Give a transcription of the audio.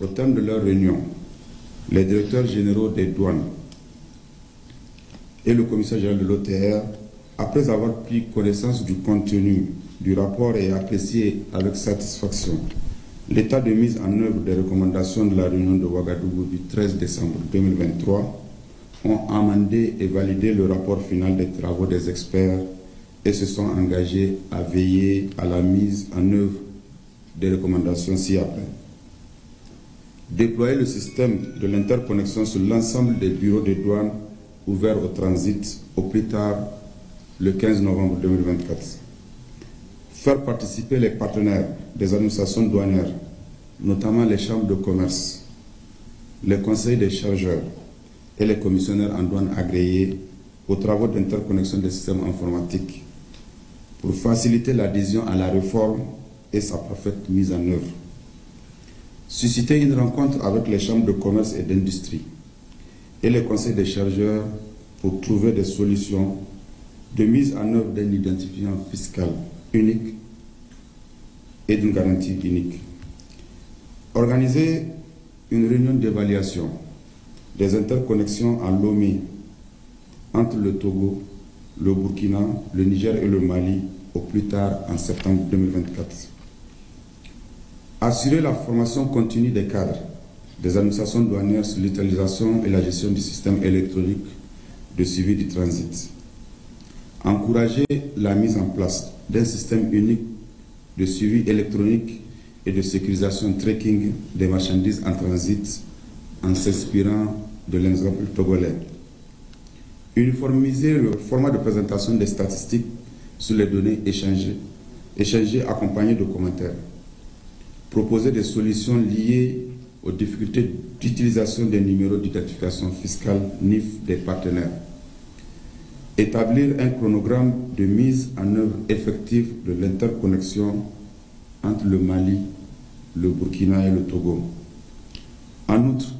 Au terme de leur réunion, les directeurs généraux des douanes et le commissaire général de l'OTR, après avoir pris connaissance du contenu du rapport et apprécié avec satisfaction l'état de mise en œuvre des recommandations de la réunion de Ouagadougou du 13 décembre 2023, ont amendé et validé le rapport final des travaux des experts et se sont engagés à veiller à la mise en œuvre des recommandations ci-après. Déployer le système de l'interconnexion sur l'ensemble des bureaux de douane ouverts au transit au plus tard le 15 novembre 2024. Faire participer les partenaires des administrations douanières, notamment les chambres de commerce, les conseils des chargeurs et les commissionnaires en douane agréés aux travaux d'interconnexion des systèmes informatiques pour faciliter l'adhésion à la réforme et sa parfaite mise en œuvre. Susciter une rencontre avec les chambres de commerce et d'industrie et les conseils des chargeurs pour trouver des solutions de mise en œuvre d'un identifiant fiscal unique et d'une garantie unique. Organiser une réunion d'évaluation des interconnexions à Lomé entre le Togo, le Burkina, le Niger et le Mali au plus tard en septembre 2024. Assurer la formation continue des cadres des administrations douanières sur l'utilisation et la gestion du système électronique de suivi du transit. Encourager la mise en place d'un système unique de suivi électronique et de sécurisation tracking des marchandises en transit en s'inspirant de l'exemple togolais. Uniformiser le format de présentation des statistiques sur les données échangées accompagnées de commentaires. Proposer des solutions liées aux difficultés d'utilisation des numéros d'identification fiscale NIF des partenaires. Établir un chronogramme de mise en œuvre effective de l'interconnexion entre le Mali, le Burkina et le Togo. En outre,